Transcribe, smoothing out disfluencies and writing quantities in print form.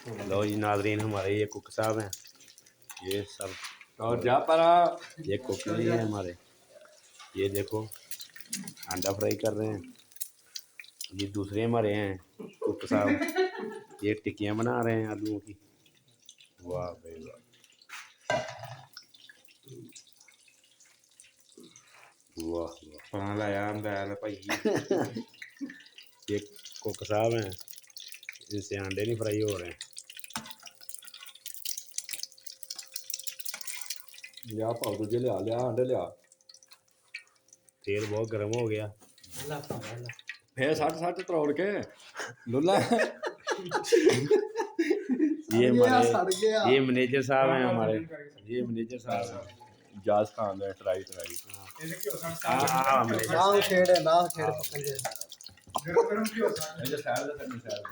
लो जी नाजरीन, हमारे ये कुक साहब हैं, ये सब और जा परा ये कुक नहीं है हमारे। ये देखो अंडा फ्राई कर रहे हैं। ये दूसरे हमारे हैं कुक साहब, ये टिक्कियाँ बना रहे हैं आलूओं की। वाह भाई वाह, वाह वाह। पना लाया अंडा है भाई। ये कुक साहब हैं, इनसे अंडे नहीं फ्राई हो रहे हैं। लिया पाओ दूजे लिया लिया अंडे लिया। तेल बहुत गर्म हो गया। फिर सट तरोड़ के लुला। ये हमारे ये मैनेजर साहब हैं हमारे, ये मैनेजर साहब हैं। जाज खान ने ट्राई ट्राई हाँ मैनेजर ना छेड़े पकड़ दे। गरम की होता है ये साइड से साइड